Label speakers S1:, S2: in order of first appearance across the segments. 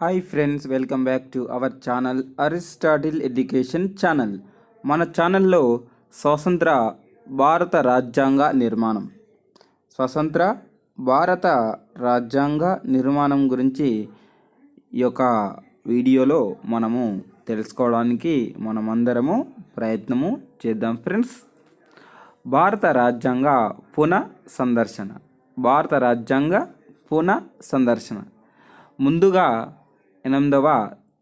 S1: Hi friends, welcome back to our channel Aristotle education channel. మన ఛానల్లో స్వతంత్ర భారత రాజ్యాంగ నిర్మాణం స్వతంత్ర భారత రాజ్యాంగ నిర్మాణం గురించి ఈ యొక్క వీడియోలో మనము తెలుసుకోవడానికి మనమందరము ప్రయత్నము చేద్దాం ఫ్రెండ్స్. భారత రాజ్యాంగ పునః సందర్శన. భారత రాజ్యాంగ పునః సందర్శన ముందుగా 8వ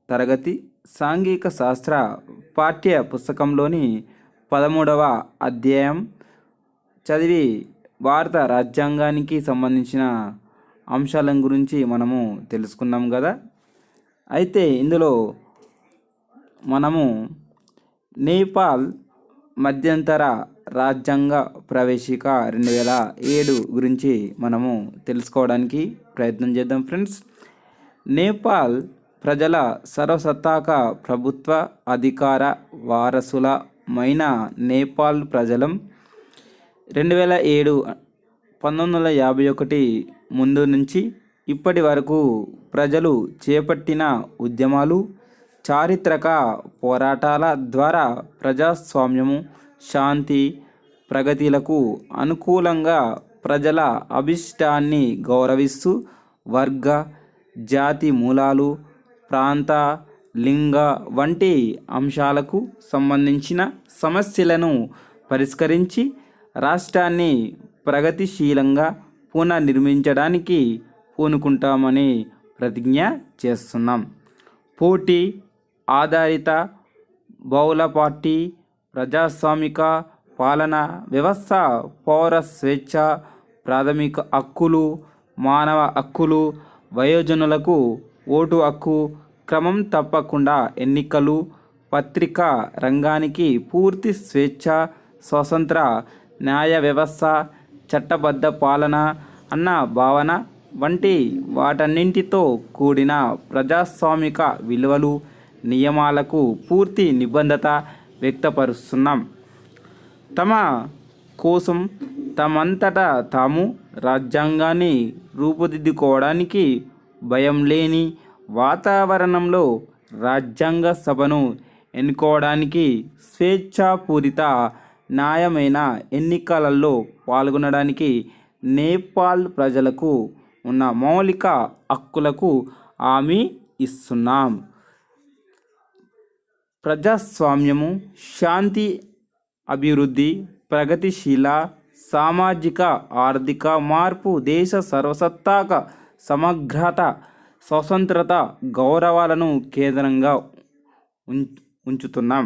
S1: తరగతి సాంఘిక శాస్త్ర పాఠ్య పుస్తకంలోని 13వ అధ్యాయం చదివి భారత రాజ్యాంగానికి సంబంధించిన అంశాల గురించి మనము తెలుసుకున్నాం కదా. అయితే ఇందులో మనము నేపాల్ మధ్యంతర రాజ్యాంగ ప్రవేశిక 2007 గురించి మనము తెలుసుకోవడానికి ప్రయత్నం చేద్దాం ఫ్రెండ్స్. నేపాల్ ప్రజల సర్వసత్తాక ప్రభుత్వ అధికార వారసులమైన నేపాల్ ప్రజలం 2007 1951 ముందు నుంచి ఇప్పటి వరకు ప్రజలు చేపట్టిన ఉద్యమాలు, చారిత్రక పోరాటాల ద్వారా ప్రజాస్వామ్యము, శాంతి, ప్రగతిలకు అనుకూలంగా ప్రజల అభిష్టాన్ని గౌరవిస్తూ వర్గ, జాతి మూలాలు, ప్రాంత, లింగ వంటి అంశాలకు సంబంధించిన సమస్యలను పరిష్కరించి రాష్ట్రాన్ని ప్రగతిశీలంగా పునర్నిర్మించడానికి పూనుకుంటామని ప్రతిజ్ఞ చేస్తున్నాం. పోటీ ఆధారిత బహుళ పార్టీ ప్రజాస్వామిక పాలన వ్యవస్థ పౌర స్వేచ్ఛ, ప్రాథమిక హక్కులు, మానవ హక్కులు, వయోజనులకు ఓటు హక్కు, క్రమం తప్పకుండా ఎన్నికలు, పత్రికా రంగానికి పూర్తి స్వేచ్ఛ, స్వతంత్ర న్యాయ వ్యవస్థ, చట్టబద్ధ పాలన అన్న భావన వంటి వాటన్నింటితో కూడిన ప్రజాస్వామిక విలువలు, నియమాలకు పూర్తి నిబద్ధత వ్యక్తపరుస్తున్నాం. తమ కోసం తమంతటా తాము రాజ్యాంగాన్ని రూపుదిద్దుకోవడానికి భయం లేని వాతావరణంలో రాజ్యాంగ సభను ఎన్నుకోవడానికి, స్వేచ్ఛాపూరిత న్యాయమైన ఎన్నికలలో పాల్గొనడానికి నేపాల్ ప్రజలకు ఉన్న మౌలిక హక్కులకు హామీ ఇస్తున్నాం. ప్రజాస్వామ్యము, శాంతి, అభివృద్ధి, ప్రగతిశీల సామాజిక ఆర్థిక మార్పు, దేశ సర్వసత్తాక సమగ్రత, స్వతంత్రత, గౌరవాలను కేంద్రంగా ఉంచుతున్నాం.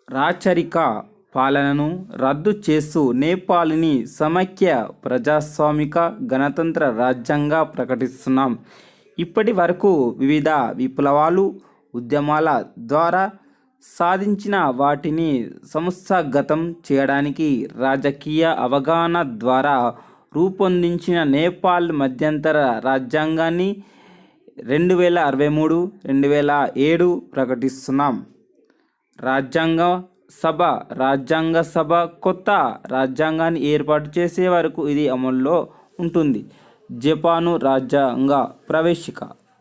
S1: రాచరిక పాలనను రద్దు చేస్తూ నేపాల్ని సమైక్య ప్రజాస్వామిక గణతంత్ర రాజ్యంగా ప్రకటిస్తున్నాం. ఇప్పటి వరకు వివిధ విప్లవాలు, ఉద్యమాల ద్వారా సాధించిన వాటిని సంస్థాగతం చేయడానికి రాజకీయ అవగాహన ద్వారా రూపొందించిన నేపాల్ మధ్యంతర రాజ్యాంగాన్ని 2023 2007 ప్రకటిస్తున్నాం. రాజ్యాంగ సభ కొత్త రాజ్యాంగాన్ని ఏర్పాటు చేసే వరకు ఇది అమల్లో ఉంటుంది. జపాను రాజ్యాంగ ప్రవేశిక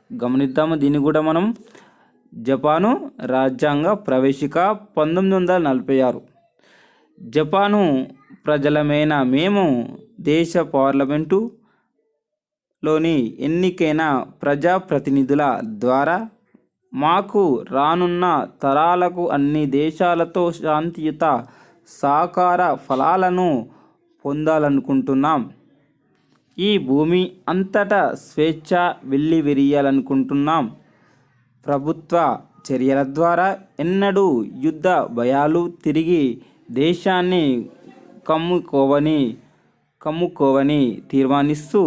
S1: గమనిద్దాము. దీన్ని కూడా మనం జపాను రాజ్యాంగ ప్రవేశిక 1946. జపాను ప్రజలమైన మేము దేశ పార్లమెంటులోని ఎన్నికైన ప్రజాప్రతినిధుల ద్వారా మాకు రానున్న తరాలకు అన్ని దేశాలతో శాంతియుత సహకార ఫలాలను పొందాలనుకుంటున్నాం. ఈ భూమి అంతటా స్వేచ్ఛ వెల్లివిరియాలనుకుంటున్నాం. ప్రభుత్వ చర్యల ద్వారా ఎన్నడూ యుద్ధ భయాలు తిరిగి దేశాన్ని కమ్ముకోవని తీర్మానిస్తూ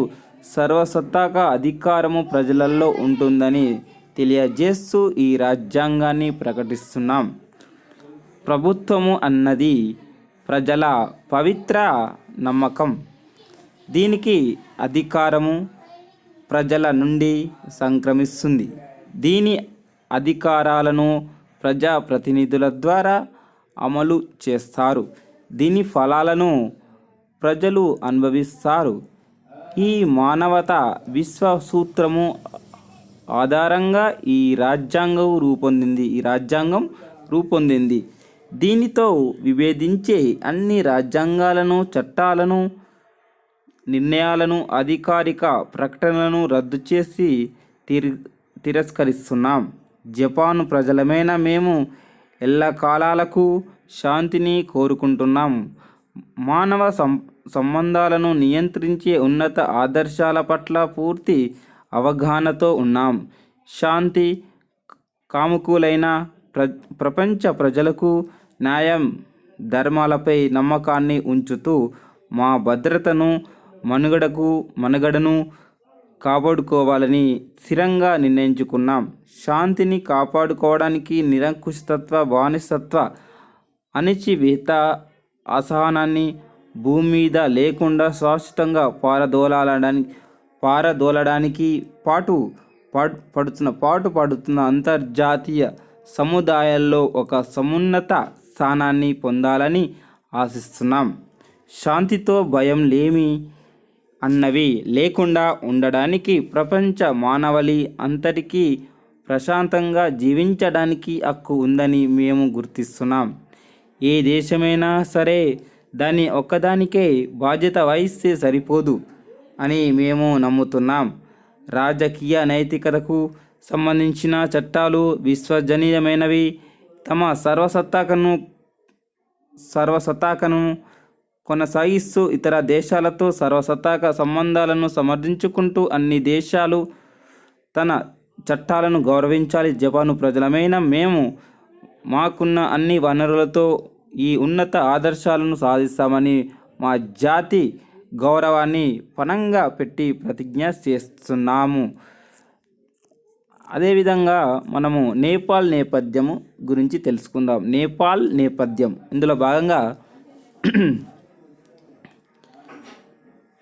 S1: సర్వసత్తాక అధికారము ప్రజలలో ఉంటుందని తెలియజేస్తూ ఈ రాజ్యాంగాన్ని ప్రకటిస్తున్నాం. ప్రభుత్వము అన్నది ప్రజల పవిత్ర నమ్మకం. దీనికి అధికారము ప్రజల నుండి సంక్రమిస్తుంది. దీని అధికారాలను ప్రజాప్రతినిధుల ద్వారా అమలు చేస్తారు. దీని ఫలాలను ప్రజలు అనుభవిస్తారు. ఈ మానవతా విశ్వసూత్రము ఆధారంగా ఈ రాజ్యాంగం రూపొందింది. దీనితో విభేదించే అన్ని రాజ్యాంగాలను, చట్టాలను, నిర్ణయాలను, అధికారిక ప్రకటనలను రద్దు చేసి తిరస్కరిస్తున్నాం. జపాను ప్రజలమైన మేము ఎల్లకాలాలకు శాంతిని కోరుకుంటున్నాం. మానవ సంబంధాలను నియంత్రించే ఉన్నత ఆదర్శాల పట్ల పూర్తి అవగాహనతో ఉన్నాం. శాంతి కాముకులైన ప్రపంచ ప్రజలకు న్యాయం, ధర్మాలపై నమ్మకాన్ని ఉంచుతూ మా భద్రతను, మనుగడను కాపాడుకోవాలని స్థిరంగా నిర్ణయించుకున్నాం. శాంతిని కాపాడుకోవడానికి నిరంకుశత్వ, బానిసత్వ, అణచివేత, అసహనాన్ని భూమి మీద లేకుండా శాశ్వతంగా పారదోలడానికి పాటుపడుతున్న అంతర్జాతీయ సముదాయాల్లో ఒక సమున్నత స్థానాన్ని పొందాలని ఆశిస్తున్నాం. శాంతితో భయం అన్నవి లేకుండా ఉండడానికి, ప్రపంచ మానవాళి అంతటికీ ప్రశాంతంగా జీవించడానికి హక్కు ఉందని మేము గుర్తిస్తున్నాం. ఏ దేశమైనా సరే దాని ఒక్కదానికే బాధ్యత వహిస్తే సరిపోదు అని మేము నమ్ముతున్నాం. రాజకీయ నైతికతకు సంబంధించిన చట్టాలు విశ్వసనీయమైనవి, తమ సర్వసత్తాకను కొనసాగిస్తూ ఇతర దేశాలతో సర్వసత్తాక సంబంధాలను సమర్థించుకుంటూ అన్ని దేశాలు తన చట్టాలను గౌరవించాలి. జపాను ప్రజలమైన మేము మాకున్న అన్ని వనరులతో ఈ ఉన్నత ఆదర్శాలను సాధిస్తామని మా జాతి గౌరవాన్ని పణంగా పెట్టి ప్రతిజ్ఞ చేస్తున్నాము. అదేవిధంగా మనము నేపాల్ నేపథ్యము గురించి తెలుసుకుందాం. నేపాల్ నేపథ్యం ఇందులో భాగంగా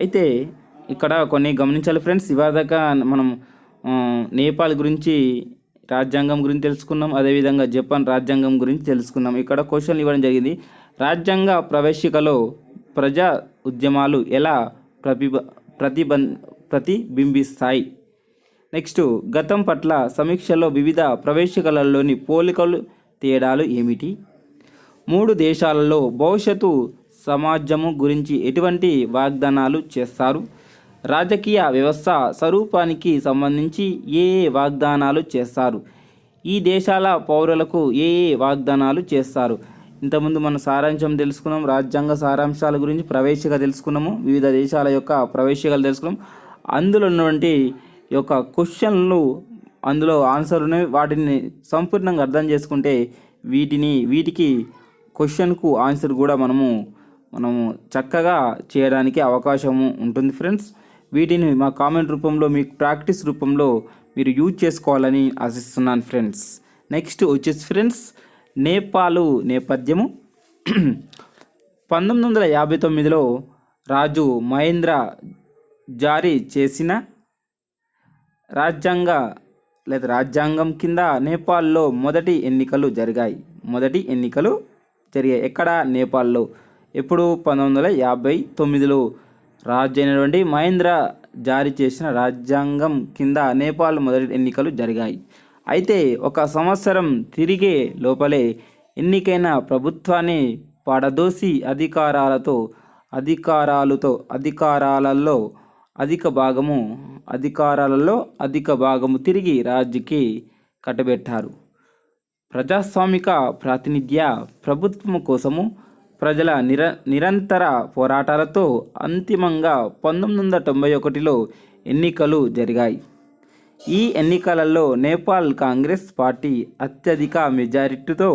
S1: అయితే ఇక్కడ కొన్ని గమనించాలి ఫ్రెండ్స్. ఇవాళ మనం నేపాల్ గురించి, రాజ్యాంగం గురించి తెలుసుకున్నాం. అదేవిధంగా జపాన్ రాజ్యాంగం గురించి తెలుసుకున్నాం. ఇక్కడ క్వశ్చన్లు ఇవ్వడం జరిగింది. రాజ్యాంగ ప్రవేశికలో ప్రజా ఉద్యమాలు ఎలా ప్రతిబింబిస్తాయి? నెక్స్ట్, గతం పట్ల సమీక్షలో వివిధ ప్రవేశికలలోని పోలికలు, తేడాలు ఏమిటి? 3 దేశాలలో భవిష్యత్తు సమాజము గురించి ఎటువంటి వాగ్దానాలు చేస్తారు? రాజకీయ వ్యవస్థ స్వరూపానికి సంబంధించి ఏ వాగ్దానాలు చేస్తారు? ఈ దేశాల పౌరులకు ఏ వాగ్దానాలు చేస్తారు? ఇంతకుముందు మనం సారాంశం తెలుసుకున్నాం. రాజ్యాంగ సారాంశాల గురించి ప్రవేశిక తెలుసుకున్నాము. వివిధ దేశాల యొక్క ప్రవేశికలు తెలుసుకున్నాం. అందులో ఉన్నటువంటి యొక్క క్వశ్చన్లు, అందులో ఆన్సర్ ఉన్నాయి. వాటిని సంపూర్ణంగా అర్థం చేసుకుంటే వీటికి క్వశ్చన్కు ఆన్సర్ కూడా మనము చక్కగా చేయడానికి అవకాశము ఉంటుంది ఫ్రెండ్స్. వీటిని మా కామెంట్ రూపంలో, మీకు ప్రాక్టీస్ రూపంలో మీరు యూజ్ చేసుకోవాలని ఆశిస్తున్నాను ఫ్రెండ్స్. నెక్స్ట్ వచ్చేసి ఫ్రెండ్స్, నేపాలు నేపథ్యము. 1959లో రాజు మహేంద్ర జారీ చేసిన రాజ్యాంగం కింద నేపాల్లో మొదటి ఎన్నికలు జరిగాయి. ఎక్కడ? నేపాల్లో. ఎప్పుడు? 1959లో రాజు అయినటువంటి మహేంద్ర జారీ చేసిన రాజ్యాంగం కింద నేపాల్ మొదటి ఎన్నికలు జరిగాయి. అయితే 1 సంవత్సరం తిరిగే లోపలే ఎన్నికైన ప్రభుత్వాన్ని పడదోసి అధికారాలలో అధిక భాగము తిరిగి రాజుకి కట్టబెట్టారు. ప్రజాస్వామిక ప్రాతినిధ్య ప్రభుత్వం కోసము ప్రజల నిరంతర పోరాటాలతో అంతిమంగా 1991లో ఎన్నికలు జరిగాయి. ఈ ఎన్నికలలో నేపాల్ కాంగ్రెస్ పార్టీ అత్యధిక మెజారిటీతో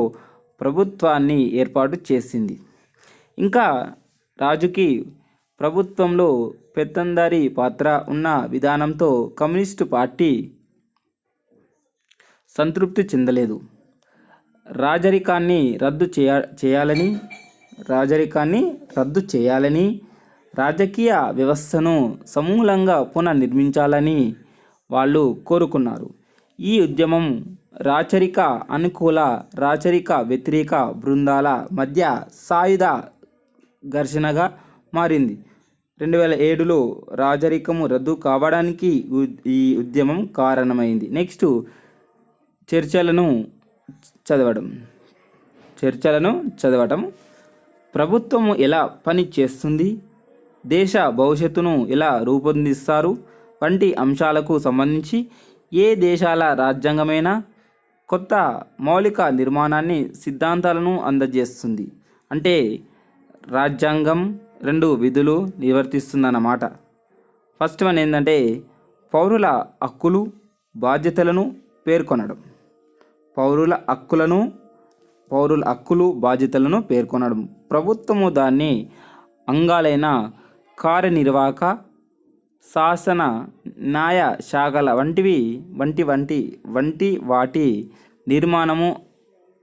S1: ప్రభుత్వాన్ని ఏర్పాటు చేసింది. ఇంకా రాజుకి ప్రభుత్వంలో పెత్తందారీ పాత్ర ఉన్న విధానంతో కమ్యూనిస్టు పార్టీ సంతృప్తి చెందలేదు. రాజరికాన్ని రద్దు చేయాలని, రాజకీయ వ్యవస్థను సమూలంగా పునర్నిర్మించాలని వాళ్ళు కోరుకున్నారు. ఈ ఉద్యమం రాచరిక అనుకూల, రాచరిక వ్యతిరేక బృందాల మధ్య సాయుధ ఘర్షణగా మారింది. 2007లో రాజరికము రద్దు కావడానికి ఈ ఉద్యమం కారణమైంది. నెక్స్ట్ చర్చలను చదవడం చదవటం ప్రభుత్వము ఎలా పని చేస్తుంది, దేశ భవిష్యత్తును ఎలా రూపొందిస్తారు వంటి అంశాలకు సంబంధించి ఏ దేశాల రాజ్యాంగమైనా కొత్త మౌలిక నిర్మాణాన్ని సిద్ధాంతాలను అందజేస్తుంది. అంటే రాజ్యాంగం 2 విధులు నిర్వర్తిస్తుందన్నమాట. ఫస్ట్ వన్ ఏంటంటే పౌరుల హక్కులు బాధ్యతలను పేర్కొనడం. పౌరుల హక్కులు బాధ్యతలను పేర్కొనడం. ప్రభుత్వము దాన్ని అంగాలైన కార్యనిర్వాహక, శాసన, న్యాయ శాఖల వంటి వాటి నిర్మాణము,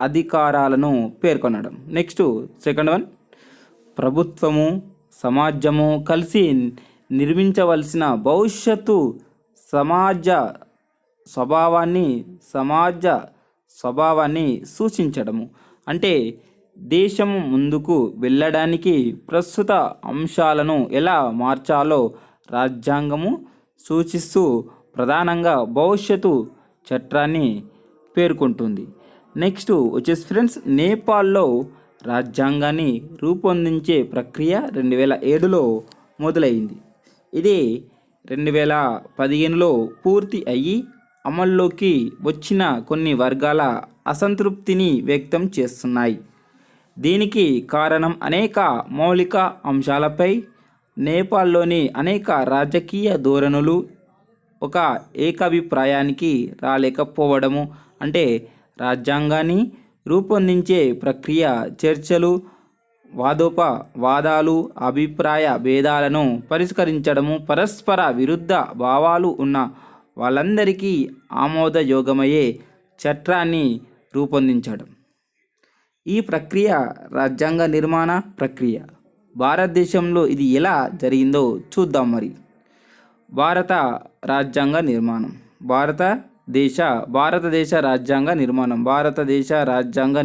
S1: అధికారాలను పేర్కొనడం. నెక్స్ట్ సెకండ్ వన్ ప్రభుత్వము సమాజము కలిసి నిర్మించవలసిన భవిష్యత్తు సమాజ స్వభావాన్ని సూచించడము. అంటే దేశము ముందుకు వెళ్ళడానికి ప్రస్తుత అంశాలను ఎలా మార్చాలో రాజ్యాంగము సూచిస్తూ ప్రధానంగా భవిష్యత్తు చట్టాన్ని పేర్కొంటుంది. నెక్స్ట్ వచ్చేసి ఫ్రెండ్స్, నేపాల్లో రాజ్యాంగాన్ని రూపొందించే ప్రక్రియ 2007లో మొదలైంది. ఇది 2015లో పూర్తి అయ్యి అమల్లోకి వచ్చిన కొన్ని వర్గాల అసంతృప్తిని వ్యక్తం చేస్తున్నాయి. దీనికి కారణం అనేక మౌలిక అంశాలపై నేపాల్లోని అనేక రాజకీయ ధోరణులు ఒక ఏకాభిప్రాయానికి రాలేకపోవడము. అంటే రాజ్యాంగాన్ని రూపొందించే ప్రక్రియ చర్చలు, వాదాలు, అభిప్రాయ భేదాలను పరిష్కరించడము, పరస్పర విరుద్ధ భావాలు ఉన్న వాళ్ళందరికీ ఆమోదయోగమయ్యే చట్టాన్ని రూపొందించడం. ఈ ప్రక్రియ రాజ్యాంగ నిర్మాణ ప్రక్రియ. భారతదేశంలో ఇది ఎలా జరిగిందో చూద్దాం. మరి భారతదేశ రాజ్యాంగ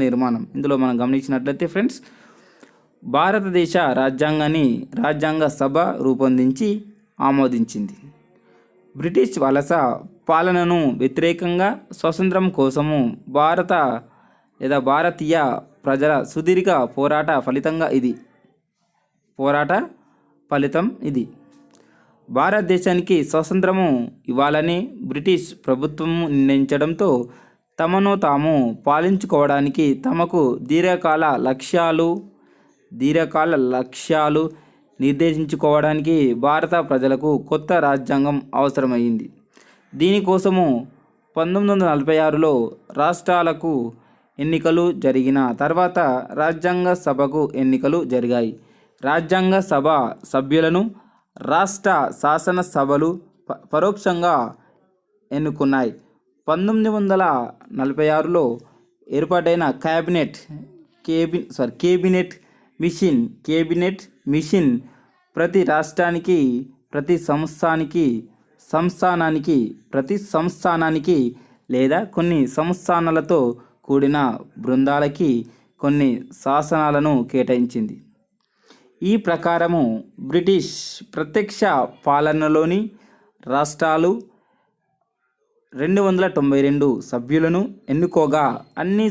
S1: నిర్మాణం ఇందులో మనం గమనించినట్లయితే ఫ్రెండ్స్, భారతదేశ రాజ్యాంగాన్ని రాజ్యాంగ సభ రూపొందించి ఆమోదించింది. బ్రిటిష్ వలస పాలనను వ్యతిరేకంగా స్వతంత్రం కోసము భారతీయ ప్రజల సుదీర్ఘ పోరాట ఫలితం ఇది. భారతదేశానికి స్వతంత్రము ఇవ్వాలని బ్రిటిష్ ప్రభుత్వం నిర్ణయించడంతో తమను తాము పాలించుకోవడానికి తమకు దీర్ఘకాల లక్ష్యాలు నిర్దేశించుకోవడానికి భారత ప్రజలకు కొత్త రాజ్యాంగం అవసరమైంది. దీనికోసము 1946లో రాష్ట్రాలకు ఎన్నికలు జరిగిన తర్వాత రాజ్యాంగ సభకు ఎన్నికలు జరిగాయి. రాజ్యాంగ సభ సభ్యులను రాష్ట్ర శాసనసభలు పరోక్షంగా ఎన్నుకున్నాయి. 1946లో ఏర్పాటైన కేబినెట్ మిషన్ ప్రతి రాష్ట్రానికి, ప్రతి సంస్థానానికి లేదా కొన్ని సంస్థానాలతో కూడిన బృందాలకి కొన్ని శాసనాలను కేటాయించింది. ఈ ప్రకారము బ్రిటిష్ ప్రత్యక్ష పాలనలోని రాష్ట్రాలు 292 సభ్యులను ఎన్నుకోగా అన్ని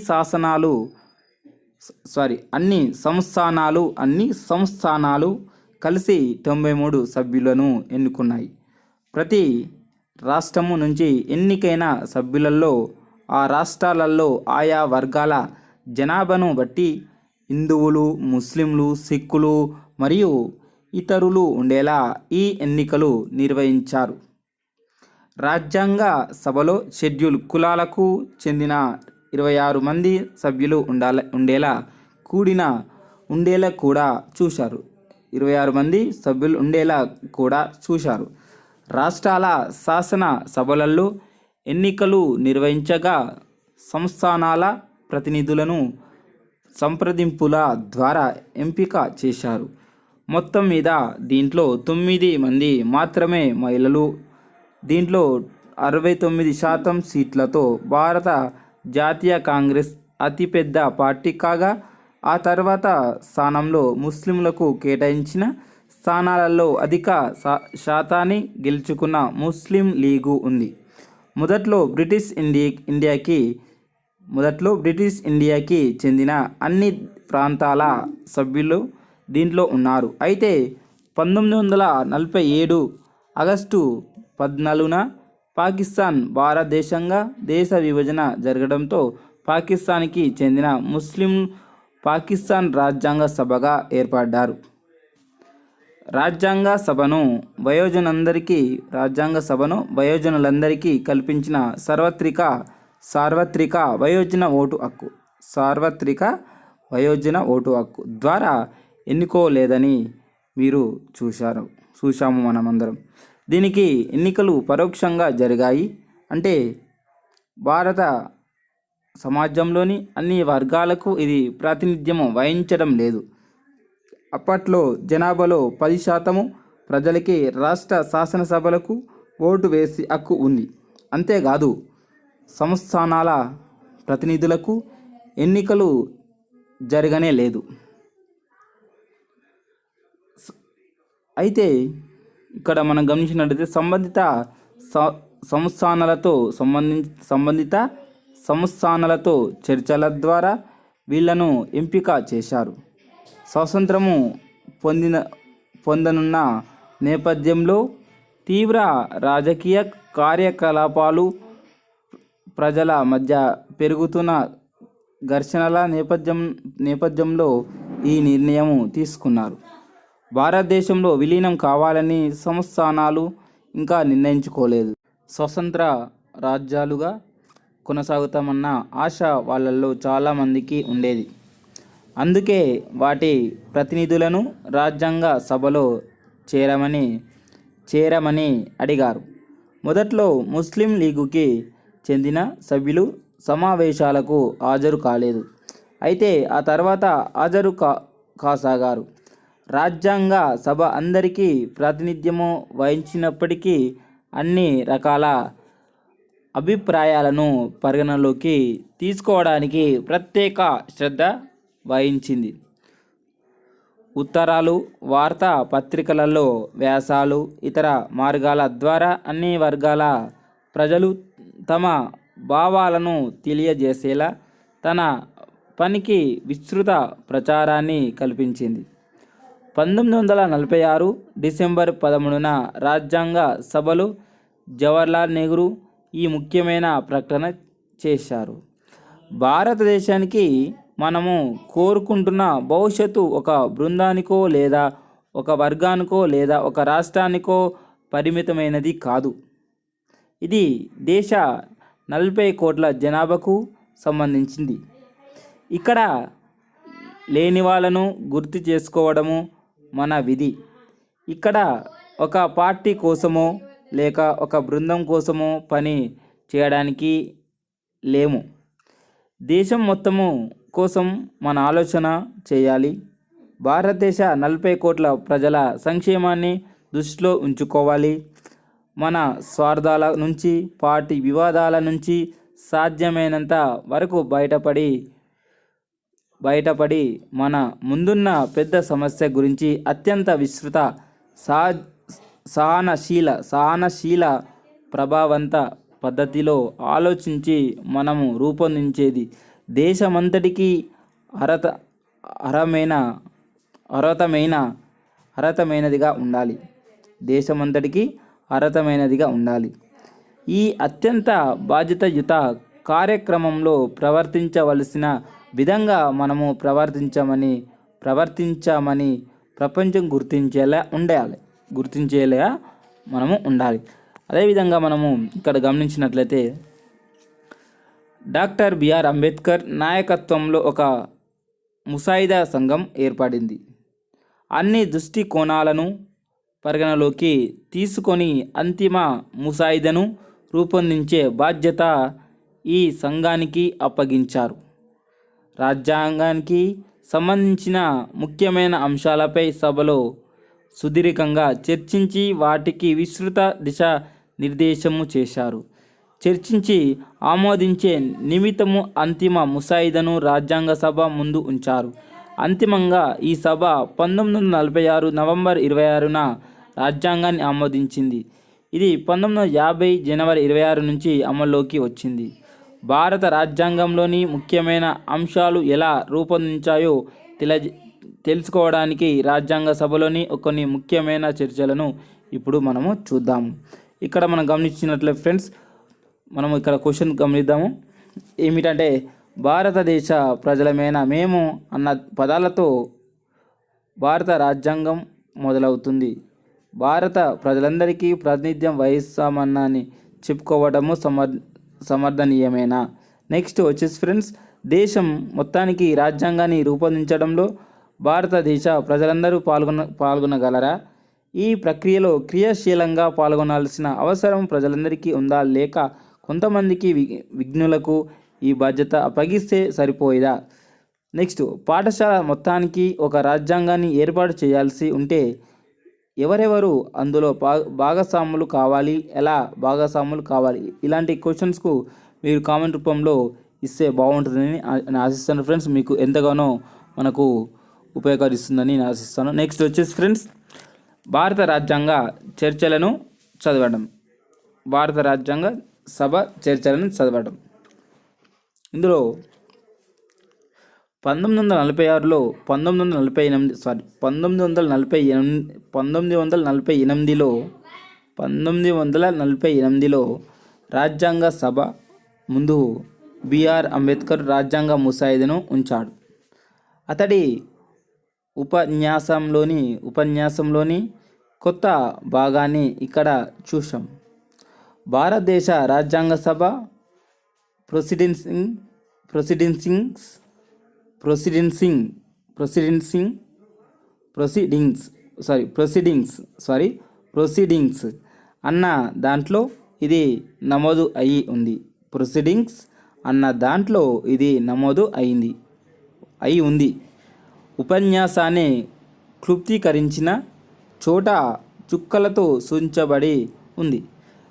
S1: సంస్థానాలు కలిసి 93 సభ్యులను ఎన్నుకున్నాయి. ప్రతి రాష్ట్రము నుంచి ఎన్నికైన సభ్యులలో ఆ రాష్ట్రాలలో ఆయా వర్గాల జనాభాను బట్టి హిందువులు, ముస్లింలు, సిక్కులు మరియు ఇతరులు ఉండేలా ఈ ఎన్నికలు నిర్వహించారు. రాజ్యాంగ సభలో షెడ్యూల్ కులాలకు చెందిన 26 మంది సభ్యులు ఉండేలా కూడా చూశారు. 26 మంది సభ్యులు ఉండేలా కూడా చూశారు. రాష్ట్రాల శాసన సభలలో ఎన్నికలు నిర్వహించగా సంస్థానాల ప్రతినిధులను సంప్రదింపుల ద్వారా ఎంపిక చేశారు. మొత్తం మీద దీంట్లో 9 మంది మాత్రమే మహిళలు. దీంట్లో 69% సీట్లతో భారత జాతీయ కాంగ్రెస్ అతిపెద్ద పార్టీ కాగా, ఆ తర్వాత స్థానంలో ముస్లింలకు కేటాయించిన స్థానాలలో అధిక శాతాన్ని గెలుచుకున్న ముస్లిం లీగు ఉంది. మొదట్లో బ్రిటిష్ ఇండియాకి చెందిన అన్ని ప్రాంతాల సభ్యులు దీంట్లో ఉన్నారు. అయితే 1947 ఆగస్టు 14న పాకిస్తాన్ భారతదేశంగా దేశ విభజన జరగడంతో పాకిస్తాన్కి చెందిన ముస్లిం పాకిస్తాన్ రాజ్యాంగ సభగా ఏర్పడ్డారు. రాజ్యాంగ సభను వయోజనులందరికీ కల్పించిన సార్వత్రిక వయోజన ఓటు హక్కు ద్వారా ఎన్నుకోలేదని మీరు చూశాము మనమందరం. దీనికి ఎన్నికలు పరోక్షంగా జరిగాయి. అంటే భారత సమాజంలోని అన్ని వర్గాలకు ఇది ప్రాతినిధ్యం వహించడం లేదు. అప్పట్లో జనాభాలో 10% ప్రజలకి రాష్ట్ర శాసనసభలకు ఓటు వేసి హక్కు ఉంది. అంతేకాదు సంస్థానాల ప్రతినిధులకు ఎన్నికలు జరగనే లేదు. అయితే ఇక్కడ మనం గమనించినట్లయితే సంబంధిత సంస్థానాలతో చర్చల ద్వారా వీళ్లను ఎంపిక చేశారు. స్వాతంత్రము పొందనున్న నేపథ్యంలో తీవ్ర రాజకీయ కార్యకలాపాలు, ప్రజల మధ్య పెరుగుతున్న ఘర్షణల నేపథ్యంలో ఈ నిర్ణయం తీసుకున్నారు. భారతదేశంలో విలీనం కావాలని సంస్థానాలు ఇంకా నిర్ణయించుకోలేదు. స్వతంత్ర రాజ్యాలుగా కొనసాగుతామన్న ఆశ వాళ్ళల్లో చాలామందికి ఉండేది. అందుకే వాటి ప్రతినిధులను రాజ్యాంగ సభలో చేరమని అడిగారు. మొదట్లో ముస్లిం లీగుకి చెందిన సభ్యులు సమావేశాలకు హాజరు కాలేదు. అయితే ఆ తర్వాత హాజరు కాసాగారు. రాజ్యాంగ సభ అందరికీ ప్రాతినిధ్యము వహించినప్పటికీ అన్ని రకాల అభిప్రాయాలను పరిగణలోకి తీసుకోవడానికి ప్రత్యేక శ్రద్ధ వహించింది. ఉత్తరాలు, వార్తా పత్రికలలో వ్యాసాలు, ఇతర మార్గాల ద్వారా అన్ని వర్గాల ప్రజలు తమ భావాలను తెలియజేసేలా తన పనికి విస్తృత ప్రచారాన్ని కల్పించింది. 1946 డిసెంబర్ 13న రాజ్యాంగ సభలో జవహర్లాల్ నెహ్రూ ఈ ముఖ్యమైన ప్రకటన చేశారు. భారతదేశానికి మనము కోరుకుంటున్న భవిష్యత్తు ఒక బృందానికో లేదా ఒక వర్గానికో లేదా ఒక రాష్ట్రానికో పరిమితమైనది కాదు. ఇది దేశ 40 కోట్ల జనాభాకు సంబంధించింది. ఇక్కడ లేని వాళ్ళను గుర్తు చేసుకోవడము మన విధి. ఇక్కడ ఒక పార్టీ కోసమో లేక ఒక బృందం కోసమో పని చేయడానికి లేము. దేశం మొత్తము కోసం మన ఆలోచన చేయాలి. భారతదేశ 40 కోట్ల ప్రజల సంక్షేమాన్ని దృష్టిలో ఉంచుకోవాలి. మన స్వార్థాల నుంచి, పార్టీ వివాదాల నుంచి సాధ్యమైనంత వరకు బయటపడి మన ముందున్న పెద్ద సమస్య గురించి అత్యంత విస్తృత సహనశీల ప్రభావవంత పద్ధతిలో ఆలోచించి మనము రూపొందించేది దేశమంతటికీ అర్హతమైనదిగా ఉండాలి. దేశమంతటికీ అర్హతమైనదిగా ఉండాలి. ఈ అత్యంత బాధ్యతాయుత కార్యక్రమంలో ప్రవర్తించవలసిన విధంగా మనము ప్రవర్తించామని ప్రపంచం గుర్తించేలా మనము ఉండాలి. అదేవిధంగా మనము ఇక్కడ గమనించినట్లయితే డాక్టర్ బిఆర్ అంబేద్కర్ నాయకత్వంలో ఒక ముసాయిదా సంఘం ఏర్పడింది. అన్ని దృష్టికోణాలను పరిగణలోకి తీసుకొని అంతిమ ముసాయిదాను రూపొందించే బాధ్యత ఈ సంఘానికి అప్పగించారు. రాజ్యాంగానికి సంబంధించిన ముఖ్యమైన అంశాలపై సభలో సుదీర్ఘంగా చర్చించి వాటికి విస్తృత దిశానిర్దేశము చేశారు. చర్చించి ఆమోదించే నిమిత్తము అంతిమ ముసాయిదాను రాజ్యాంగ సభ ముందు ఉంచారు. అంతిమంగా ఈ సభ 1946 నవంబర్ 26న రాజ్యాంగాన్ని ఆమోదించింది. ఇది 1950 జనవరి 26 నుంచి అమల్లోకి వచ్చింది. భారత రాజ్యాంగంలోని ముఖ్యమైన అంశాలు ఎలా రూపొందించాయో తెలుసుకోవడానికి రాజ్యాంగ సభలోని కొన్ని ముఖ్యమైన చర్చలను ఇప్పుడు మనము చూద్దాము. ఇక్కడ మనం గమనించినట్లే ఫ్రెండ్స్, మనము ఇక్కడ క్వశ్చన్ గమనిద్దాము. ఏమిటంటే, భారతదేశ ప్రజలమైన మేము అన్న పదాలతో భారత రాజ్యాంగం మొదలవుతుంది. భారత ప్రజలందరికీ ప్రాతినిధ్యం వహిస్తామని చెప్పుకోవడము సమర్థనీయమేనా? నెక్స్ట్ వచ్చేసి ఫ్రెండ్స్, దేశం మొత్తానికి రాజ్యాంగాన్ని రూపొందించడంలో భారతదేశ ప్రజలందరూ పాల్గొనగలరా? ఈ ప్రక్రియలో క్రియాశీలంగా పాల్గొనాల్సిన అవసరం ప్రజలందరికీ ఉందా, లేక కొంతమందికి విఘ్నులకు ఈ బాధ్యత అప్పగిస్తే సరిపోయేదా? నెక్స్ట్, పాఠశాల మొత్తానికి ఒక రాజ్యాంగాన్ని ఏర్పాటు చేయాల్సి ఉంటే ఎవరెవరు అందులో భాగస్వాములు కావాలి, ఎలా భాగస్వాములు కావాలి? ఇలాంటి క్వశ్చన్స్కు మీరు కామెంట్ రూపంలో ఇస్తే బాగుంటుందని నేను ఆశిస్తాను ఫ్రెండ్స్. మీకు ఎంతగానో మనకు ఉపయోగకరిస్తుందని నేను ఆశిస్తాను. నెక్స్ట్ వచ్చేసి ఫ్రెండ్స్, భారత రాజ్యాంగ చర్చలను చదవడం. భారత రాజ్యాంగ సభ చర్చలను చదవడం. ఇందులో 1948లో 1948లో రాజ్యాంగ సభ ముందు బిఆర్ అంబేద్కర్ రాజ్యాంగ ముసాయిదాను ఉంచాడు. అతడి ఉపన్యాసంలోని కొత్త భాగాన్ని ఇక్కడ చూసాం. భారతదేశ రాజ్యాంగ సభ ప్రొసీడింగ్స్ అన్న దాంట్లో ఇది నమోదు అయి ఉంది. ప్రొసీడింగ్స్ అన్న దాంట్లో ఇది నమోదు అయి ఉంది. ఉపన్యాసాన్ని క్లుప్తీకరించిన చోట చుక్కలతో సూచించబడి ఉంది.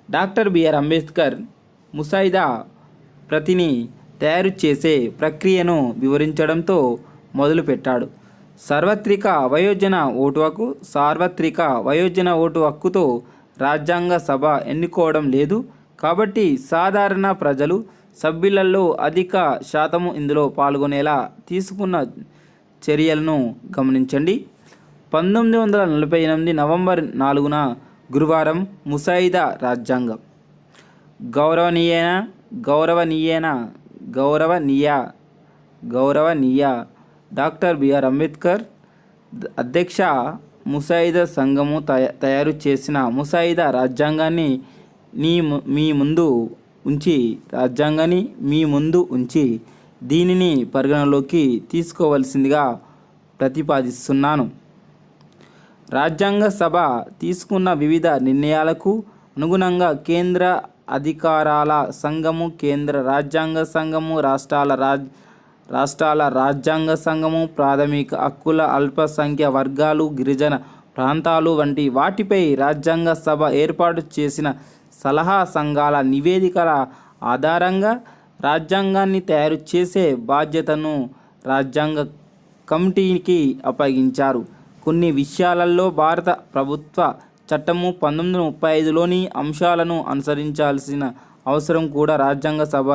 S1: డాక్టర్ బిఆర్ అంబేద్కర్ ముసాయిదా ప్రతిని తయారు చేసే ప్రక్రియను వివరించడంతో మొదలుపెట్టాడు. సార్వత్రిక వయోజన ఓటు హక్కుతో రాజ్యాంగ సభ ఎన్నుకోవడం లేదు కాబట్టి సాధారణ ప్రజలు సభ్యులలో అధిక శాతము ఇందులో పాల్గొనేలా తీసుకున్న చర్యలను గమనించండి. 1948 నవంబర్ 4న గురువారం ముసాయిదా రాజ్యాంగం గౌరవనీయ డాక్టర్ బిఆర్ అంబేద్కర్ అధ్యక్ష ముసాయిదా సంఘము తయారు చేసిన ముసాయిదా రాజ్యాంగాన్ని మీ ముందు ఉంచి దీనిని పరిగణలోకి తీసుకోవాల్సిందిగా ప్రతిపాదిస్తున్నాను. రాజ్యాంగ సభ తీసుకున్న వివిధ నిర్ణయాలకు అనుగుణంగా కేంద్ర అధికారాల సంఘము, కేంద్ర రాజ్యాంగ సంఘము, రాష్ట్రాల రాజ్యాంగ సంఘము, ప్రాథమిక హక్కుల, అల్పసంఖ్య వర్గాలు, గిరిజన ప్రాంతాలు వంటి వాటిపై రాజ్యాంగ సభ ఏర్పాటు చేసిన సలహా సంఘాల నివేదికల ఆధారంగా రాజ్యాంగాన్ని తయారు చేసే బాధ్యతను రాజ్యాంగ కమిటీకి అప్పగించారు. కొన్ని విషయాలలో భారత ప్రభుత్వ చట్టము 1935లోని అంశాలను అనుసరించాల్సిన అవసరం కూడా రాజ్యాంగ సభ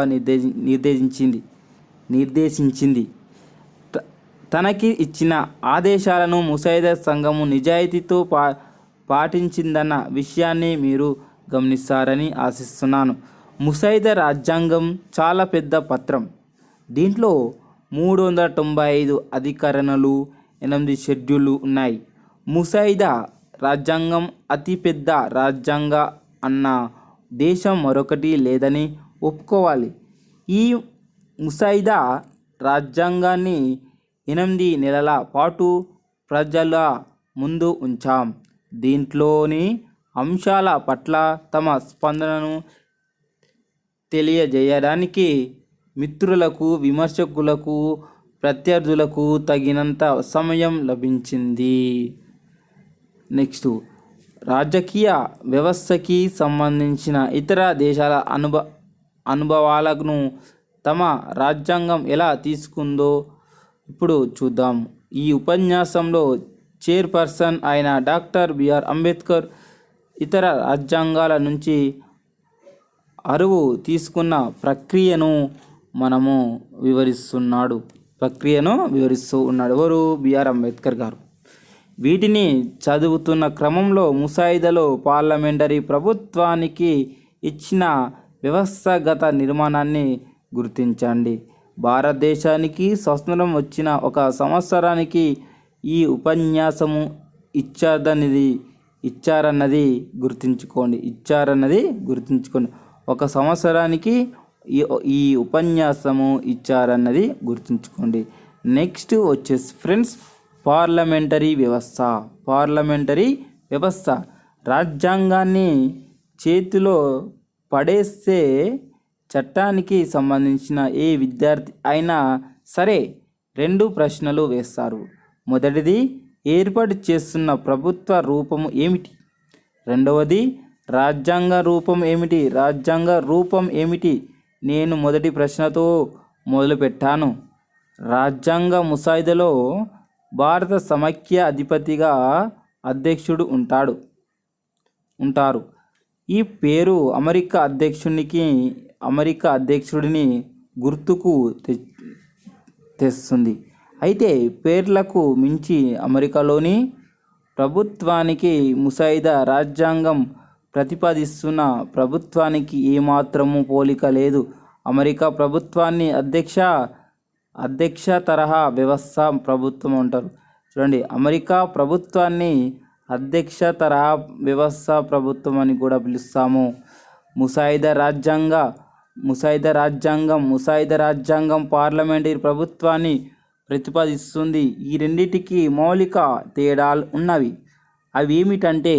S1: నిర్దేశించింది. తనకి ఇచ్చిన ఆదేశాలను ముసాయిదా సంఘము నిజాయితీతో పాటించిందన్న విషయాన్ని మీరు గమనిస్తారని ఆశిస్తున్నాను. ముసాయిదా రాజ్యాంగం చాలా పెద్ద పత్రం. దీంట్లో 395 అధికరణలు, 8 షెడ్యూళ్ళు ఉన్నాయి. ముసాయిదా రాజ్యాంగం అతిపెద్ద రాజ్యాంగ అన్న దేశం మరొకటి లేదని ఒప్పుకోవాలి. ఈ ముసాయిదా రాజ్యాంగాన్ని 8 నెలల పాటు ప్రజల ముందు ఉంచాం. దీంట్లోని అంశాల పట్ల తమ స్పందనను తెలియజేయడానికి మిత్రులకు, విమర్శకులకు, ప్రత్యర్థులకు తగినంత సమయం లభించింది. నెక్స్ట్, రాజకీయ వ్యవస్థకి సంబంధించిన ఇతర దేశాల అనుభవాలను తమ రాజ్యాంగం ఎలా తీసుకుందో ఇప్పుడు చూద్దాం. ఈ ఉపన్యాసంలో చైర్పర్సన్ అయిన డాక్టర్ బిఆర్ అంబేద్కర్ ఇతర రాజ్యాంగాల నుంచి అరువు తీసుకున్న ప్రక్రియను వివరిస్తూ ఉన్నాడు ఎవరు? బిఆర్ అంబేద్కర్ గారు. వీటిని చదువుతున్న క్రమంలో ముసాయిదాలో పార్లమెంటరీ ప్రభుత్వానికి ఇచ్చిన వ్యవస్థాగత నిర్మాణాన్ని గుర్తించండి. భారతదేశానికి స్వతంత్రం వచ్చిన ఒక సంవత్సరానికి ఈ ఉపన్యాసము ఇచ్చారన్నది గుర్తుంచుకోండి. ఒక సంవత్సరానికి ఈ ఉపన్యాసము ఇచ్చారన్నది గుర్తుంచుకోండి. నెక్స్ట్ వచ్చేసి ఫ్రెండ్స్ పార్లమెంటరీ వ్యవస్థ రాజ్యాంగాన్ని చేతిలో పడేస్తే చట్టానికి సంబంధించిన ఏ విద్యార్థి అయినా సరే 2 ప్రశ్నలు వేస్తారు. మొదటిది, ఏర్పాటు చేస్తున్న ప్రభుత్వ రూపము ఏమిటి? రెండవది, రాజ్యాంగ రూపం ఏమిటి? నేను మొదటి ప్రశ్నతో మొదలుపెట్టాను. రాజ్యాంగ ముసాయిదాలో భారత సమైక్య అధిపతిగా అధ్యక్షుడు ఉంటారు. ఈ పేరు అమెరికా అధ్యక్షుడిని గుర్తుకు తెస్తుంది. అయితే పేర్లకు మించి అమెరికాలోని ప్రభుత్వానికి ముసాయిదా రాజ్యాంగం ప్రతిపాదిస్తున్న ప్రభుత్వానికి ఏమాత్రము పోలిక లేదు. అమెరికా ప్రభుత్వాన్ని అధ్యక్ష తరహా వ్యవస్థ ప్రభుత్వం అంటారు. చూడండి, అమెరికా ప్రభుత్వాన్ని అధ్యక్ష తరహా వ్యవస్థ ప్రభుత్వం అని కూడా పిలుస్తాము. ముసాయిదా రాజ్యాంగం పార్లమెంటరీ ప్రభుత్వాన్ని ప్రతిపాదిస్తుంది. ఈ రెండిటికి మౌలిక తేడాలు ఉన్నవి. అవి ఏమిటంటే,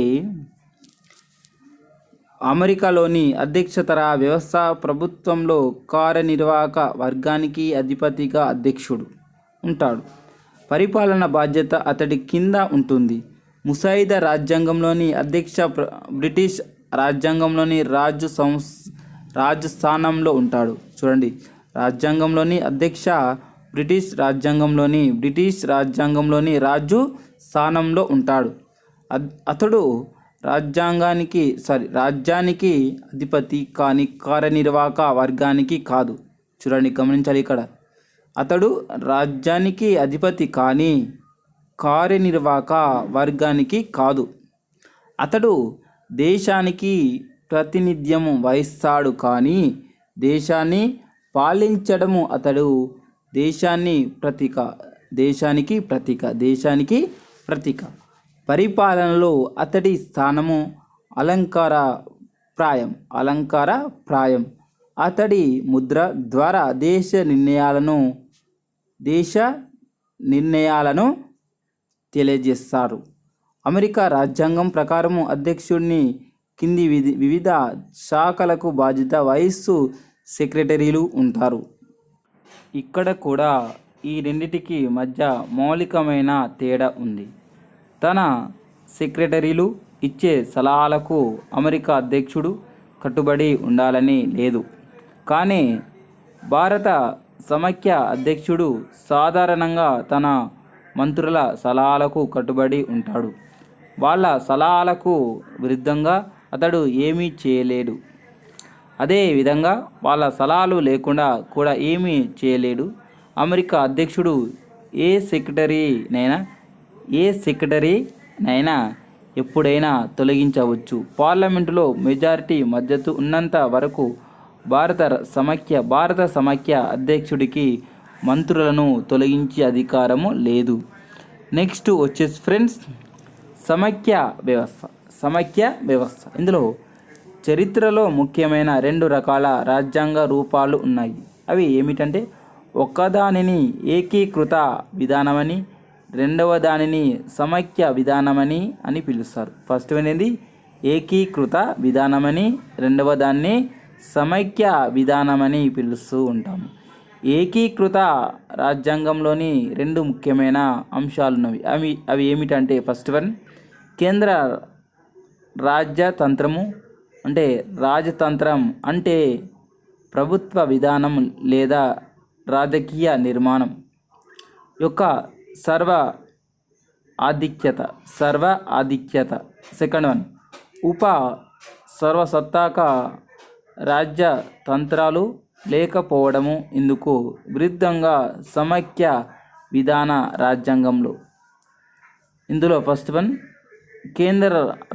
S1: అమెరికాలోని అధ్యక్ష తరహా వ్యవస్థ ప్రభుత్వంలో కార్యనిర్వాహక వర్గానికి అధిపతిగా అధ్యక్షుడు ఉంటాడు. పరిపాలన బాధ్యత అతడి కింద ఉంటుంది. ముసాయిదా రాజ్యాంగంలోని బ్రిటిష్ రాజ్యాంగంలోని రాజు స్థానంలో ఉంటాడు. చూడండి, రాజ్యాంగంలోని అధ్యక్ష బ్రిటిష్ రాజ్యాంగంలోని రాజు స్థానంలో ఉంటాడు. అతడు రాజ్యానికి అధిపతి కానీ కార్యనిర్వాహక వర్గానికి కాదు. చూడండి, గమనించాలి ఇక్కడ. అతడు రాజ్యానికి అధిపతి కానీ కార్యనిర్వాహక వర్గానికి కాదు. అతడు దేశానికి ప్రాతినిధ్యం వహిస్తాడు కానీ దేశాన్ని పాలించడము అతడు దేశానికి ప్రతీక. పరిపాలనలో అతడి స్థానము అలంకారప్రాయం. అతడి ముద్ర ద్వారా దేశ నిర్ణయాలను తెలియజేస్తారు. అమెరికా రాజ్యాంగం ప్రకారము అధ్యక్షుడిని కింది వివిధ శాఖలకు బాధ్యత వహిస్తూ సెక్రటరీలు ఉంటారు. ఇక్కడ కూడా ఈ రెండిటికి మధ్య మౌలికమైన తేడా ఉంది. తన సెక్రటరీలు ఇచ్చే సలహాలకు అమెరికా అధ్యక్షుడు కట్టుబడి ఉండాలని లేదు. కానీ భారత సమైక్య అధ్యక్షుడు సాధారణంగా తన మంత్రుల సలహాలకు కట్టుబడి ఉంటాడు. వాళ్ళ సలహాలకు విరుద్ధంగా అతడు ఏమీ చేయలేడు. అదేవిధంగా వాళ్ళ సలహాలు లేకుండా కూడా ఏమీ చేయలేడు. అమెరికా అధ్యక్షుడు ఏ సెక్రటరీనైనా ఎప్పుడైనా తొలగించవచ్చు. పార్లమెంటులో మెజారిటీ మద్దతు ఉన్నంత వరకు భారత సమైక్య అధ్యక్షుడికి మంత్రులను తొలగించే అధికారము లేదు. నెక్స్ట్ వచ్చేసి ఫ్రెండ్స్ సమైక్య వ్యవస్థ. ఇందులో చరిత్రలో ముఖ్యమైన 2 రకాల రాజ్యాంగ రూపాలు ఉన్నాయి. అవి ఏమిటంటే, ఒకదానిని ఏకీకృత విధానమని, రెండవ దానిని సమైక్య విధానమని అని పిలుస్తారు. ఫస్ట్ అనేది ఏకీకృత విధానమని, రెండవ దాన్ని సమైక్య విధానమని పిలుస్తూ ఉంటాము. ఏకీకృత రాజ్యాంగంలోని 2 ముఖ్యమైన అంశాలు ఉన్నవి. అవి ఏమిటంటే, ఫస్ట్ వన్ కేంద్ర రాజతంత్రం అంటే ప్రభుత్వ విధానం లేదా రాజకీయ నిర్మాణం యొక్క సర్వ ఆధిక్యత, సర్వ ఆధిక్యత. సెకండ్ వన్, ఉప సర్వసత్తాక రాజ్యతంత్రాలు లేకపోవడము ఇందుకు విరుద్ధంగా సమైక్య విధాన రాజ్యాంగంలో. ఇందులో ఫస్ట్ వన్, కేంద్ర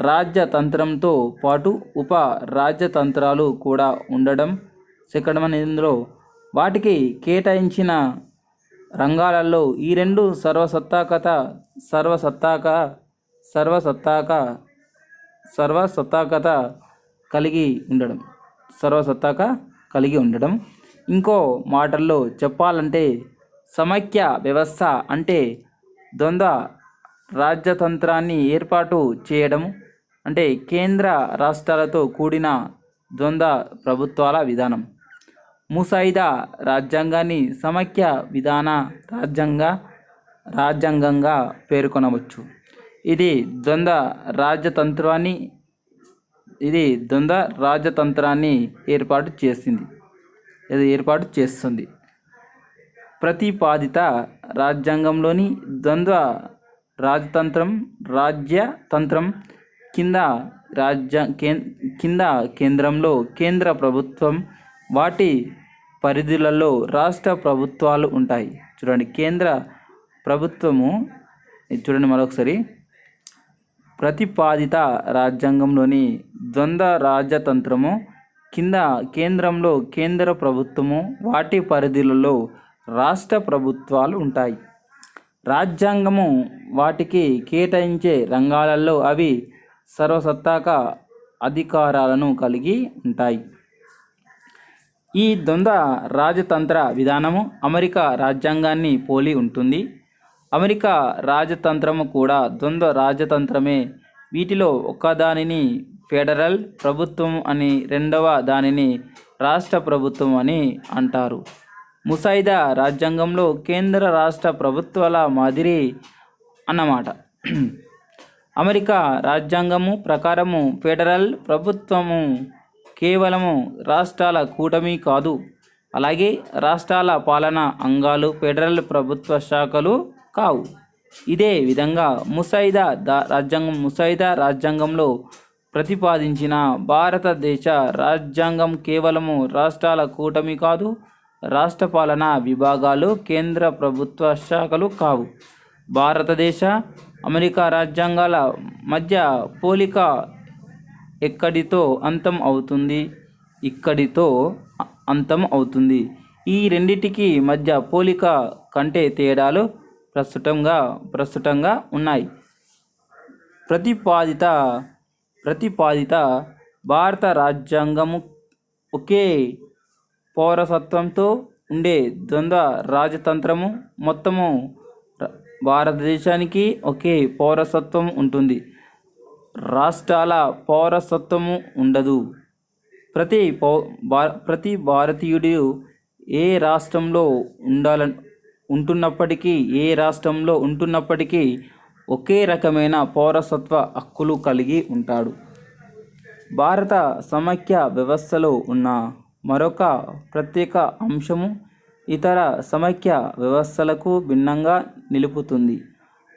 S1: రాజ్యతంత్రంతో పాటు ఉప రాజ్యతంత్రాలు కూడా ఉండడం. సెకండ్ వన్, ఇందులో వాటికి కేటాయించిన రంగాలలో ఈ రెండు సర్వసత్తాకత కలిగి ఉండడం. ఇంకో మాటల్లో చెప్పాలంటే సమైక్య వ్యవస్థ అంటే ద్వంద్వ రాజ్యతంత్రాన్ని ఏర్పాటు చేయడం, అంటే కేంద్ర రాష్ట్రాలతో కూడిన ద్వంద్వ ప్రభుత్వాల విధానం. ముసాయిదా రాజ్యాంగాన్ని సమైక్య విధాన రాజ్యాంగంగా పేర్కొనవచ్చు. ఇది ద్వంద్వ రాజ్యతంత్రాన్ని ఏర్పాటు చేస్తుంది. ప్రతిపాదిత రాజ్యాంగంలోని ద్వంద్వ రాజ్యతంత్రం కింద కేంద్రంలో కేంద్ర ప్రభుత్వం, వాటి పరిధులలో రాష్ట్ర ప్రభుత్వాలు ఉంటాయి. చూడండి, కేంద్ర ప్రభుత్వము, చూడండి మరొకసారి, ప్రతిపాదిత రాజ్యాంగంలోని ద్వంద్వ రాజ్యతంత్రము కింద కేంద్రంలో కేంద్ర ప్రభుత్వము, వాటి పరిధులలో రాష్ట్ర ప్రభుత్వాలు ఉంటాయి. రాజ్యాంగము వాటికి కేటాయించే రంగాలలో అవి సర్వసత్తాక అధికారాలను కలిగి ఉంటాయి. ఈ ద్వంద్వ రాజతంత్ర విధానము అమెరికా రాజ్యాంగాన్ని పోలి ఉంటుంది. అమెరికా రాజతంత్రము కూడా ద్వంద్వ రాజతంత్రమే. వీటిలో ఒకదానిని ఫెడరల్ ప్రభుత్వం అని, రెండవ దానిని రాష్ట్ర ప్రభుత్వం అని అంటారు. ముసాయిదా రాజ్యాంగంలో కేంద్ర రాష్ట్ర ప్రభుత్వాల మాదిరి అన్నమాట. అమెరికా రాజ్యాంగము ప్రకారము ఫెడరల్ ప్రభుత్వము కేవలము రాష్ట్రాల కూటమి కాదు, అలాగే రాష్ట్రాల పాలనా అంగాలు ఫెడరల్ ప్రభుత్వ శాఖలు కావు. ఇదే విధంగా ముసాయిదా రాజ్యాంగంలో ప్రతిపాదించిన భారతదేశ రాజ్యాంగం కేవలము రాష్ట్రాల కూటమి కాదు, రాష్ట్ర పాలనా విభాగాలు కేంద్ర ప్రభుత్వ శాఖలు కావు. భారతదేశ అమెరికా రాజ్యాంగాల మధ్య పోలిక ఇక్కడితో అంతం అవుతుంది. ఈ రెండిటికి మధ్య పోలిక కంటే తేడాలు ప్రస్తుతంగా ఉన్నాయి. ప్రతిపాదిత భారత రాజ్యాంగము ఒకే పౌరసత్వంతో ఉండే ద్వంద్వ రాజతంత్రము. మొత్తము భారతదేశానికి ఒకే పౌరసత్వం ఉంటుంది, రాష్ట్రాల పౌరసత్వము ఉండదు. ప్రతి భారతీయుడు ఏ రాష్ట్రంలో ఉంటున్నప్పటికీ ఒకే రకమైన పౌరసత్వ హక్కులు కలిగి ఉంటాడు. భారత సమైక్య వ్యవస్థలో ఉన్న మరొక ప్రత్యేక అంశము ఇతర సమైక్య వ్యవస్థలకు భిన్నంగా నిలుపుతుంది.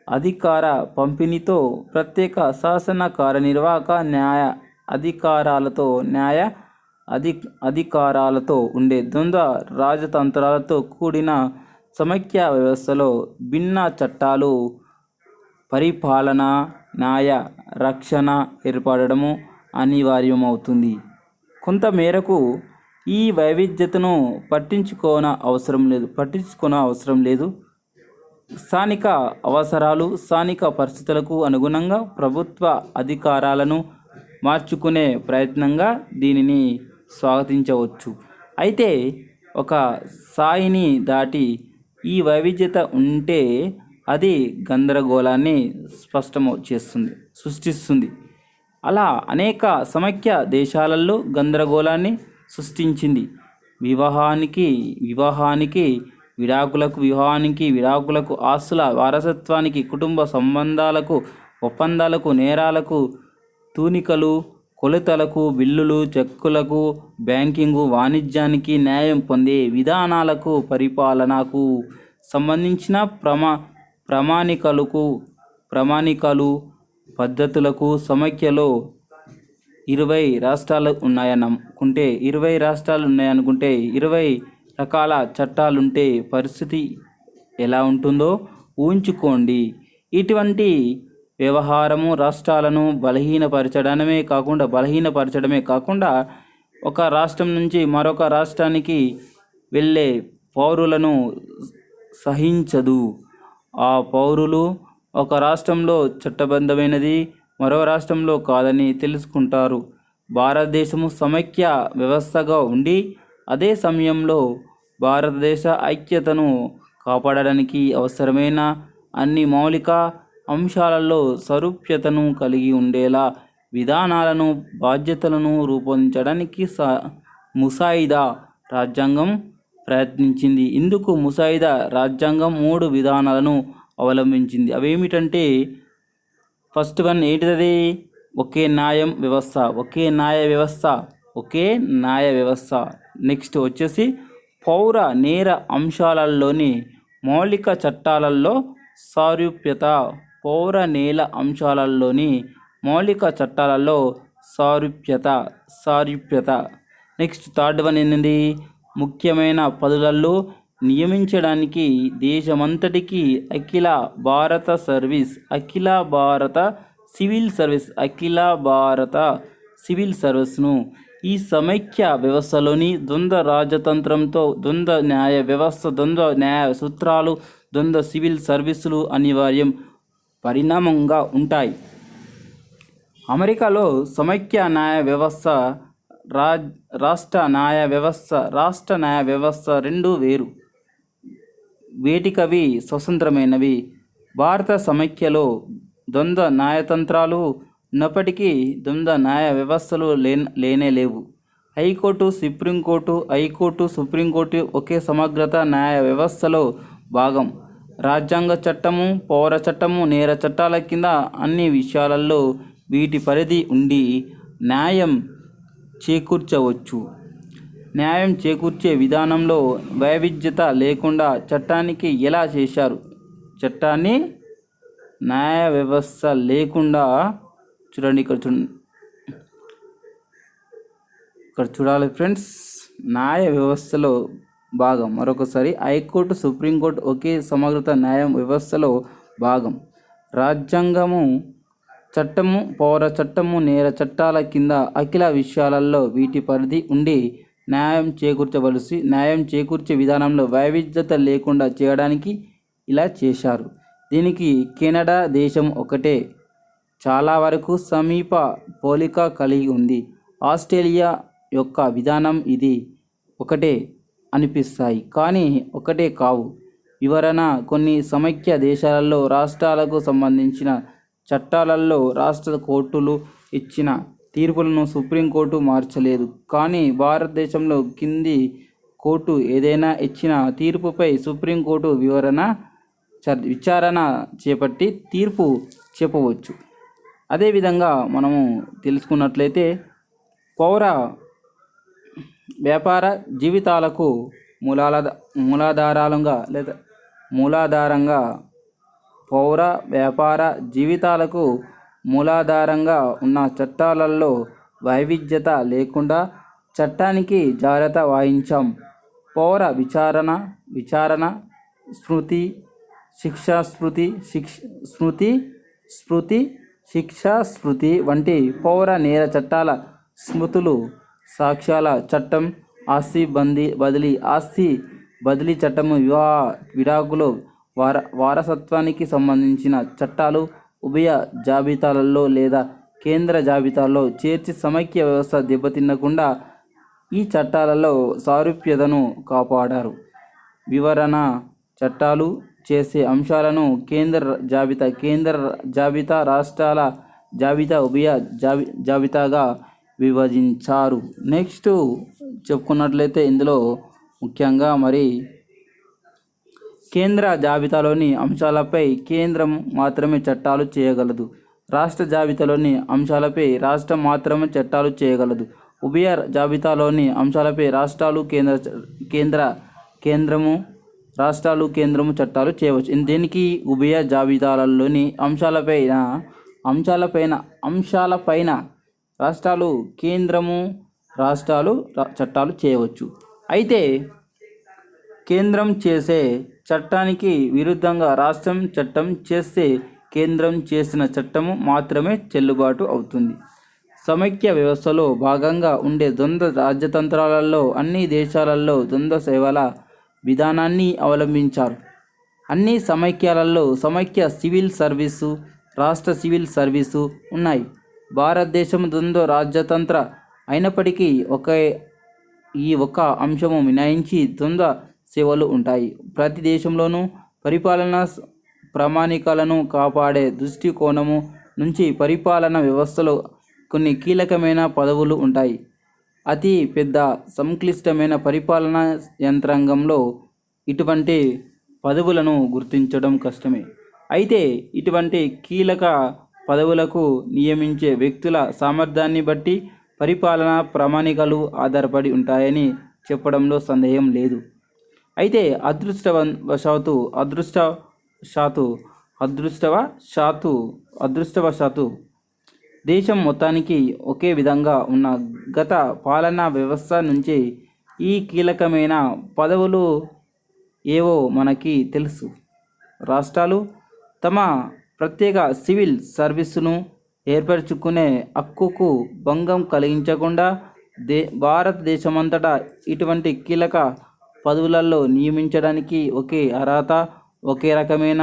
S1: అధికార పంపిణీతో ప్రత్యేక శాసన, కార్యనిర్వాహక, న్యాయ అధికారాలతో ఉండే ద్వంద్వ రాజతంత్రాలతో కూడిన సమైక్య వ్యవస్థలో భిన్న చట్టాలు, పరిపాలన, న్యాయ రక్షణ ఏర్పడము అనివార్యమవుతుంది. కొంతమేరకు ఈ వైవిధ్యతను పట్టించుకోన అవసరం లేదు. స్థానిక అవసరాలు, స్థానిక పరిస్థితులకు అనుగుణంగా ప్రభుత్వ అధికారాలను మార్చుకునే ప్రయత్నంగా దీనిని స్వాగతించవచ్చు. అయితే ఒక స్థాయిని దాటి ఈ వైవిధ్యత ఉంటే అది గందరగోళాన్ని సృష్టిస్తుంది. అలా అనేక సమైక్య దేశాలలో గందరగోళాన్ని సృష్టించింది. వివాహానికి విడాకులకు, ఆస్తుల వారసత్వానికి, కుటుంబ సంబంధాలకు, ఒప్పందాలకు, నేరాలకు, తూనికలు, కొలతలకు, బిల్లులు, చెక్కులకు, బ్యాంకింగు, వాణిజ్యానికి, న్యాయం పొందే విధానాలకు, పరిపాలనకు సంబంధించిన ప్రామాణికాలు పద్ధతులకు సమైక్యలో 20 రాష్ట్రాలు ఉన్నాయనుకుంటే 20 రకాల చట్టాలుంటే పరిస్థితి ఎలా ఉంటుందో ఊహించుకోండి. ఇటువంటి వ్యవహారము రాష్ట్రాలను బలహీనపరచడమే కాకుండా ఒక రాష్ట్రం నుంచి మరొక రాష్ట్రానికి వెళ్ళే పౌరులను సహించదు. ఆ పౌరులు ఒక రాష్ట్రంలో చట్టబద్ధమైనది మరో రాష్ట్రంలో కాదని తెలుసుకుంటారు. భారతదేశము సమైక్య వ్యవస్థగా ఉండి అదే సమయంలో భారతదేశ ఐక్యతను కాపాడడానికి అవసరమైన అన్ని మౌలిక అంశాలలో సారూప్యతను కలిగి ఉండేలా విధానాలను బాధ్యతలను రూపొందించడానికి ముసాయిదా రాజ్యాంగం ప్రయత్నించింది. ఇందుకు ముసాయిదా రాజ్యాంగం 3 విధానాలను అవలంబించింది. అవేమిటంటే ఫస్ట్ వన్ ఏంటిది? ఒకే న్యాయ వ్యవస్థ. నెక్స్ట్ వచ్చేసి పౌర నేర అంశాలలోని మౌలిక చట్టాలలో సారూప్యత. నెక్స్ట్ థర్డ్ వన్ ఏంటండి? ముఖ్యమైన పదవులలో నియమించడానికి దేశమంతటికి అఖిల భారత సివిల్ సర్వీస్ను. ఈ సమైక్య వ్యవస్థలోని ద్వంద్వ రాజతంత్రంతో ద్వంద్వ న్యాయ వ్యవస్థ, ద్వంద్వ న్యాయ సూత్రాలు, ద్వంద్వ సివిల్ సర్వీసులు అనివార్యం పరిణామంగా ఉంటాయి. అమెరికాలో సమైక్య న్యాయ వ్యవస్థ, రాష్ట్ర న్యాయ వ్యవస్థ రెండు వేరు, వేటికవి స్వతంత్రమైనవి. భారత సమైక్యలో ద్వంద్వ న్యాయతంత్రాలు ఉన్నప్పటికీ ద్వంద్వ న్యాయ వ్యవస్థలు లేవు. హైకోర్టు సుప్రీంకోర్టు ఒకే సమగ్రత న్యాయ వ్యవస్థలో భాగం. రాజ్యాంగ చట్టము, పౌర చట్టము, నేర చట్టాల కింద అన్ని విషయాలలో వీటి పరిధి ఉండి న్యాయం చేకూర్చే విధానంలో వైవిధ్యత లేకుండా చట్టానికి ఎలా చేశారు? చట్టాన్ని న్యాయ వ్యవస్థ లేకుండా చూడండి, ఇక్కడ చూడాలి ఫ్రెండ్స్. న్యాయ వ్యవస్థలో భాగం. మరొకసారి, హైకోర్టు సుప్రీంకోర్టు ఒకే సమగ్రత న్యాయ వ్యవస్థలో భాగం. రాజ్యాంగము, చట్టము, పౌర చట్టము, నేర చట్టాల కింద అఖిల విషయాలలో వీటి పరిధి ఉండి న్యాయం చేకూర్చే విధానంలో వైవిధ్యత లేకుండా చేయడానికి ఇలా చేశారు. దీనికి కెనడా దేశం ఒకటే చాలా వరకు సమీప పోలిక కలిగి ఉంది. ఆస్ట్రేలియా యొక్క విధానం ఇది ఒకటే అనిపిస్తాయి, కానీ ఒకటే కావు. వివరణ: కొన్ని సమైక్య దేశాలలో రాష్ట్రాలకు సంబంధించిన చట్టాలలో రాష్ట్ర కోర్టులు ఇచ్చిన తీర్పులను సుప్రీంకోర్టు మార్చలేదు. కానీ భారతదేశంలో కింది కోర్టు ఏదైనా ఇచ్చిన తీర్పుపై సుప్రీంకోర్టు విచారణ చేపట్టి తీర్పు చెప్పవచ్చు. అదేవిధంగా మనము తెలుసుకున్నట్లయితే పౌర వ్యాపార జీవితాలకు మూలాధారంగా ఉన్న చట్టాలలో వైవిధ్యత లేకుండా చట్టానికి జాగ్రత్త వహించాం. పౌర విచారణ స్మృతి, శిక్షాస్మృతి వంటి పౌర నేర చట్టాల స్మృతులు, సాక్ష్యాల చట్టం, ఆస్తి బదిలీ చట్టము, విడాకులు, వారసత్వానికి సంబంధించిన చట్టాలు ఉభయ జాబితాలలో లేదా కేంద్ర జాబితాలో చేర్చి సమైక్య వ్యవస్థ దెబ్బతినకుండా ఈ చట్టాలలో సారూప్యతను కాపాడారు. వివరణ చట్టాలు చేసే అంశాలను కేంద్ర జాబితా, రాష్ట్రాల జాబితా, ఉభయ జాబితాగా విభజించారు. నెక్స్ట్ చెప్పుకున్నట్లయితే ఇందులో ముఖ్యంగా కేంద్ర జాబితాలోని అంశాలపై కేంద్రం మాత్రమే చట్టాలు చేయగలదు. రాష్ట్ర జాబితాలోని అంశాలపై రాష్ట్రం మాత్రమే చట్టాలు చేయగలదు. ఉభయ జాబితాలోని అంశాలపై రాష్ట్రాలు కేంద్రము రాష్ట్రాలు కేంద్రము చట్టాలు చేయవచ్చు. దీనికి ఉభయ జాబితాలలోని అంశాలపైన రాష్ట్రాలు కేంద్రము చట్టాలు చేయవచ్చు. అయితే కేంద్రం చేసే చట్టానికి విరుద్ధంగా రాష్ట్రం చట్టం చేస్తే కేంద్రం చేసిన చట్టము మాత్రమే చెల్లుబాటు అవుతుంది. సమైక్య వ్యవస్థలో భాగంగా ఉండే ద్వంద్వ రాజ్యతంత్రాలలో అన్ని దేశాలలో ద్వంద్వ సేవల విధానాన్ని అవలంబించారు. అన్ని సమైక్యాలలో సమైక్య సివిల్ సర్వీసు, రాష్ట్ర సివిల్ సర్వీసు ఉన్నాయి. భారతదేశం ద్వంద్వ రాజ్యతంత్ర అయినప్పటికీ ఈ ఒక అంశము మినహాయించి ద్వంద్వ సేవలు ఉంటాయి. ప్రతి దేశంలోనూ పరిపాలనా ప్రామాణికాలను కాపాడే దృష్టికోణము నుంచి పరిపాలనా వ్యవస్థలో కొన్ని కీలకమైన పదవులు ఉంటాయి. అతి పెద్ద సంక్లిష్టమైన పరిపాలనా యంత్రాంగంలో ఇటువంటి పదవులను గుర్తించడం కష్టమే. అయితే ఇటువంటి కీలక పదవులకు నియమించే వ్యక్తుల సామర్థ్యాన్ని బట్టి పరిపాలనా ప్రామాణికాలు ఆధారపడి ఉంటాయని చెప్పడంలో సందేహం లేదు. అయితే అదృష్టవశాత్తు దేశం మొత్తానికి ఒకే విధంగా ఉన్న గత పాలనా వ్యవస్థ నుంచి ఈ కీలకమైన పదవులు ఏవో మనకి తెలుసు. రాష్ట్రాలు తమ ప్రత్యేక సివిల్ సర్వీసును ఏర్పరచుకునే హక్కుకు భంగం కలిగించకుండా భారతదేశమంతటా ఇటువంటి కీలక పదవులలో నియమించడానికి ఒకే అర్హత, ఒకే రకమైన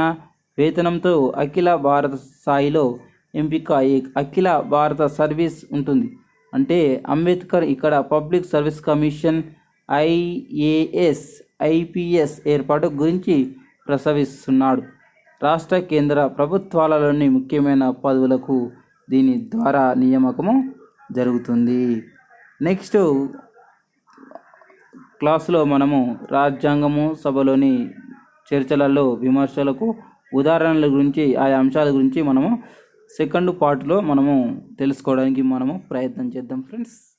S1: వేతనంతో అఖిల భారత స్థాయిలో ఎంపిక అఖిల భారత సర్వీస్ ఉంటుంది. అంటే అంబేద్కర్ ఇక్కడ public service commission IAS, IPS ఏర్పాటు గురించి ప్రస్తావిస్తున్నాడు. రాష్ట్ర కేంద్ర ప్రభుత్వాలలోని ముఖ్యమైన పదవులకు దీని ద్వారా నియామకము జరుగుతుంది. నెక్స్ట్ క్లాసులో మనము రాజ్యాంగము సభలోని చర్చలలో విమర్శలకు ఉదాహరణల గురించి ఆయా అంశాల గురించి మనము సెకండ్ పార్ట్లో మనము తెలుసుకోవడానికి ప్రయత్నం చేద్దాం ఫ్రెండ్స్.